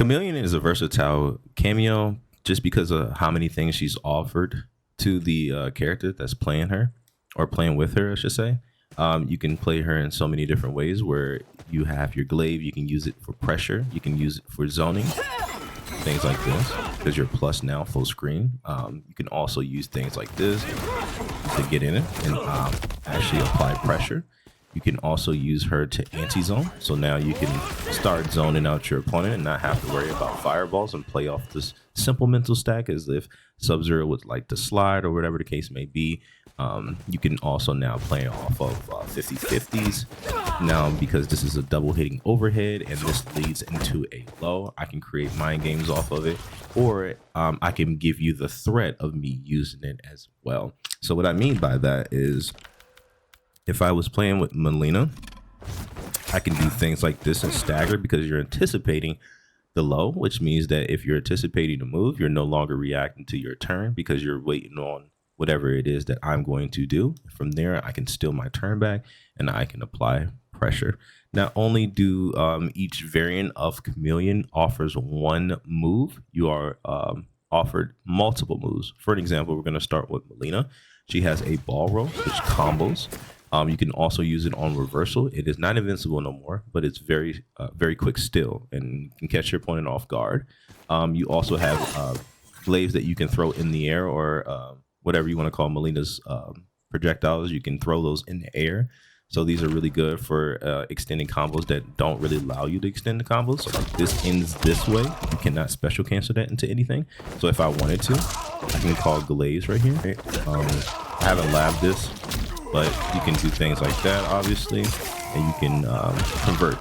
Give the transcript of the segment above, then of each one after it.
Chameleon is a versatile cameo just because of how many things she's offered to the character that's playing her or playing with her, I should say. You can play her in so many different ways where you have your glaive, you can use it for pressure, you can use it for zoning, things like this, because you're plus now full screen. You can also use things like this to get in it and actually apply pressure. You can also use her to anti-zone. So now you can start zoning out your opponent and not have to worry about fireballs and play off this simple mental stack as if Sub-Zero would like to slide or whatever the case may be. You can also now play off of 50-50s. Now, because this is a double hitting overhead and this leads into a low, I can create mind games off of it, or I can give you the threat of me using it as well. So what I mean by that is, if I was playing with Mileena, I can do things like this and stagger because you're anticipating the low, which means that if you're anticipating a move, you're no longer reacting to your turn because you're waiting on whatever it is that I'm going to do. From there, I can steal my turn back and I can apply pressure. Not only do each variant of Khameleon offers one move, you are offered multiple moves. For an example, we're going to start with Mileena. She has a ball roll, which combos. You can also use it on reversal. It is not invincible no more, but it's very quick still and can catch your opponent off guard. You also have glaives that you can throw in the air, or whatever you want to call Mileena's projectiles. You can throw those in the air. So these are really good for extending combos that don't really allow you to extend the combos. So like this ends this way. You cannot special cancel that into anything. So if I wanted to, I can call glaives right here. I haven't labbed this, but you can do things like that, obviously, and you can convert.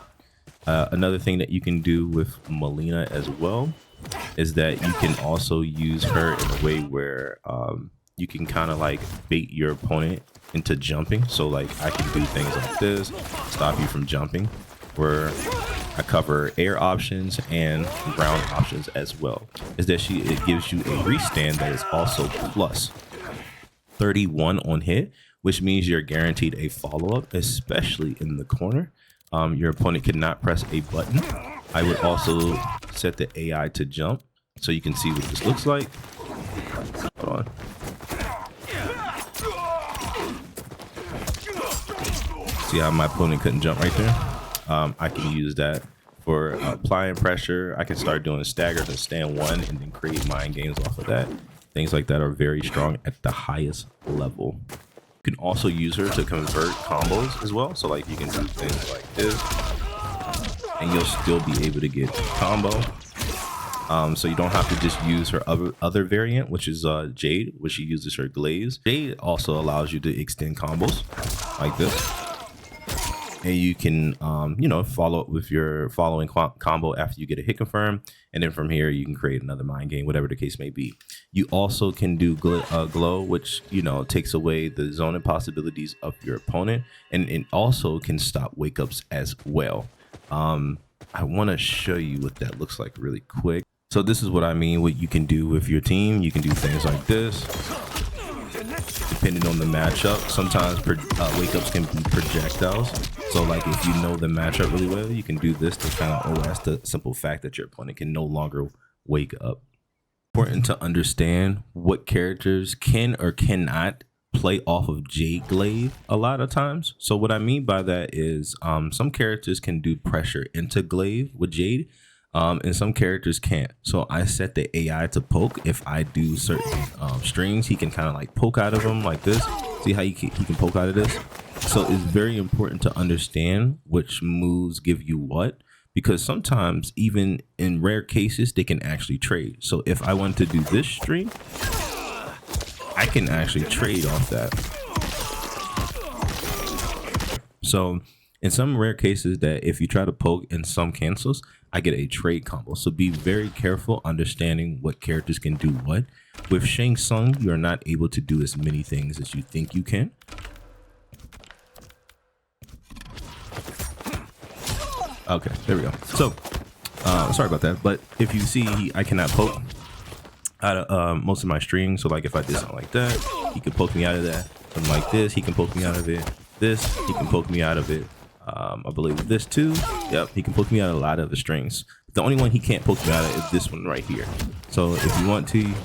Another thing that you can do with Mileena as well is that you can also use her in a way where you can kind of like bait your opponent into jumping. So like I can do things like this, stop you from jumping, where I cover air options and ground options as well. Is that it gives you a restand that is also plus 31 on hit, which means you're guaranteed a follow-up, especially in the corner. Your opponent cannot press a button. I would also set the AI to jump so you can see what this looks like. Hold on. See how my opponent couldn't jump right there? I can use that for applying pressure. I can start doing staggers and stand one and then create mind games off of that. Things like that are very strong at the highest level. You can also use her to convert combos as well. So like you can do things like this and you'll still be able to get a combo. So you don't have to just use her other variant, which is Jade, which she uses her glaives. Jade also allows you to extend combos like this. And you can, follow up with your following combo after you get a hit confirm. And then from here, you can create another mind game, whatever the case may be. You also can do glow, which, takes away the zoning possibilities of your opponent. And it also can stop wake ups as well. I want to show you what that looks like really quick. So this is what I mean, what you can do with your team. You can do things like this. Depending on the matchup, sometimes wake ups can be projectiles. So like if you know the matchup really well, you can do this to kind of OS the simple fact that your opponent can no longer wake up. Important to understand what characters can or cannot play off of Jade Glaive a lot of times. So what I mean by that is some characters can do pressure into Glaive with Jade. And some characters can't. So I set the AI to poke. If I do certain strings, he can kind of like poke out of them like this. See how he can poke out of this? So it's very important to understand which moves give you what, because sometimes even in rare cases, they can actually trade. So if I want to do this string, I can actually trade off that. So in some rare cases that if you try to poke and some cancels, I get a trade combo. So be very careful understanding what characters can do what. With Shang Tsung, you're not able to do as many things as you think you can. Okay, there we go. So, sorry about that. But if you see, I cannot poke out of most of my strings. So like if I did something like that, he can poke me out of that. Something like this, he can poke me out of it. This, he can poke me out of it. I believe this too. Yep, he can poke me out a lot of the strings. The only one he can't poke you out of is this one right here. So if you want to, you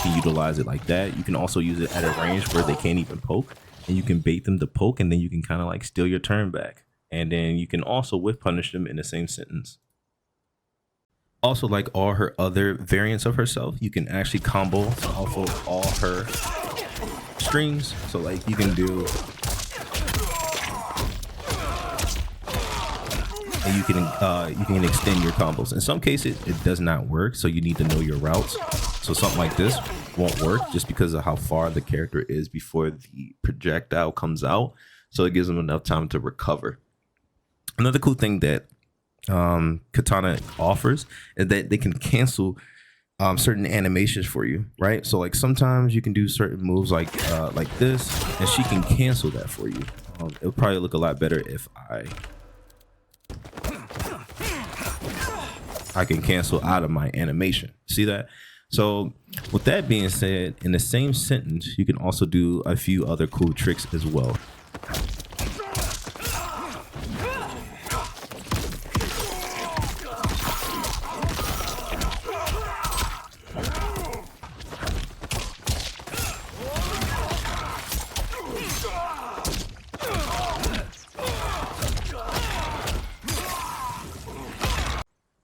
can utilize it like that. You can also use it at a range where they can't even poke, and you can bait them to poke, and then you can kind of like steal your turn back. And then you can also whiff punish them in the same sentence. Also, like all her other variants of herself, you can actually combo off of all her strings. So like you can do, and you can extend your combos. In some cases, it does not work, so you need to know your routes. So something like this won't work just because of how far the character is before the projectile comes out. So it gives them enough time to recover. Another cool thing that Kitana offers is that they can cancel certain animations for you, right? So like sometimes you can do certain moves like this, and she can cancel that for you. It'll probably look a lot better if I can cancel out of my animation. See that? So with that being said, in the same sentence, you can also do a few other cool tricks as well.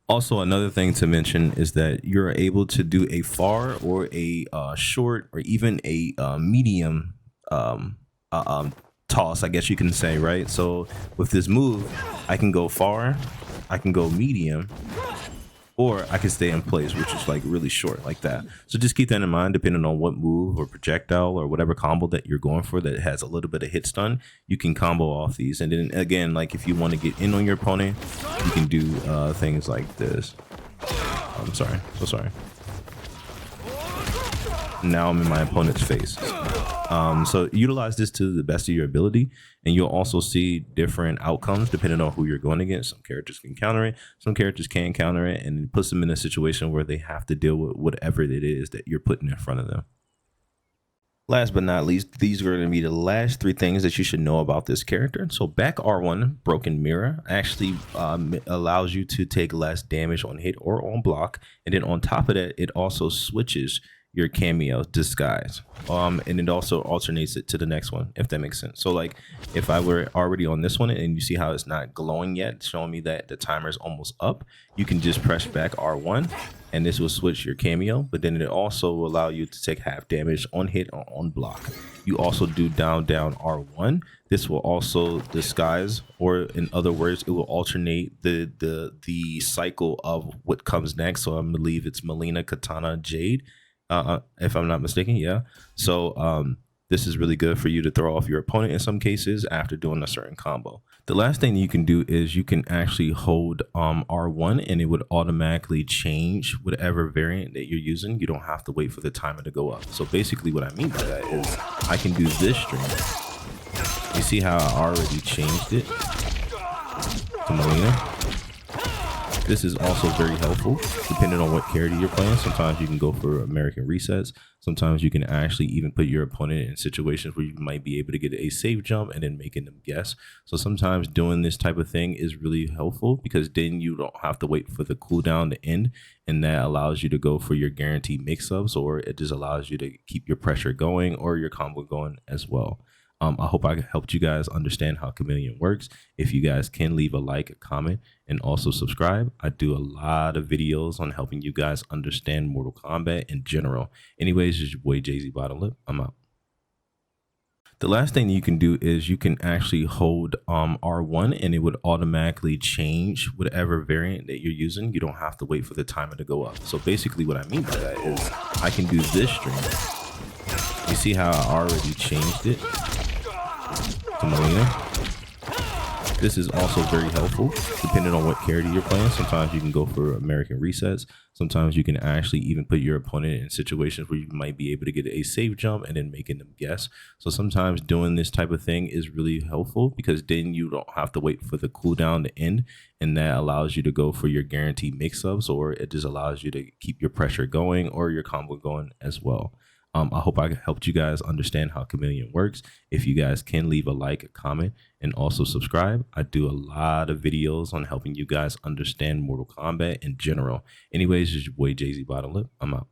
Also, another thing to mention is that you're able to do a far or a short or even a medium toss, I guess you can say, right? So with this move, I can go far, I can go medium, or I can stay in place, which is like really short like that. So just keep that in mind, depending on what move or projectile or whatever combo that you're going for that has a little bit of hit stun, you can combo off these. And then again, like if you want to get in on your opponent, you can do things like this. I'm sorry, so sorry. Now I'm in my opponent's face. So utilize this to the best of your ability, and you'll also see different outcomes depending on who you're going against. Some characters can counter it, some characters can't counter it, and it puts them in a situation where they have to deal with whatever it is that you're putting in front of them. Last but not least, these are going to be the last three things that you should know about this character. So back R1, Broken Mirror, actually allows you to take less damage on hit or on block. And then on top of that, it also switches your cameo disguise, and it also alternates it to the next one, if that makes sense. So like if I were already on this one and you see how it's not glowing yet, showing me that the timer is almost up, you can just press back R1 and this will switch your cameo, but then it also will allow you to take half damage on hit or on block. You also do down R1. This will also disguise, or in other words, it will alternate the cycle of what comes next. So I believe it's Mileena, Kitana, Jade, if I'm not mistaken. Yeah. So this is really good for you to throw off your opponent in some cases after doing a certain combo. The last thing you can do is you can actually hold R1 and it would automatically change whatever variant that you're using. You don't have to wait for the timer to go up. So basically what I mean by that is I can do this string. You see how I already changed it to Mileena? This is also very helpful depending on what character you're playing. Sometimes you can go for American resets. Sometimes you can actually even put your opponent in situations where you might be able to get a safe jump and then making them guess. So sometimes doing this type of thing is really helpful because then you don't have to wait for the cooldown to end, and that allows you to go for your guaranteed mix-ups, or it just allows you to keep your pressure going or your combo going as well. I hope I helped you guys understand how Khameleon works. If you guys can leave a like, a comment, and also subscribe. I do a lot of videos on helping you guys understand Mortal Kombat in general. Anyways, it's your boy Jay-Z Bottom Lip. I'm out. The last thing you can do is you can actually hold R1 and it would automatically change whatever variant that you're using. You don't have to wait for the timer to go up. So basically what I mean by that is I can do this string. You see how I already changed it to Mileena? This is also very helpful depending on what character you're playing. Sometimes you can go for American resets. Sometimes you can actually even put your opponent in situations where you might be able to get a safe jump and then making them guess. So sometimes doing this type of thing is really helpful because then you don't have to wait for the cooldown to end, and that allows you to go for your guaranteed mix-ups, or it just allows you to keep your pressure going or your combo going as well. I hope I helped you guys understand how Khameleon works. If you guys can leave a like, a comment, and also subscribe. I do a lot of videos on helping you guys understand Mortal Kombat in general. Anyways, this is your boy Jay-Z Bottom Lip. I'm out.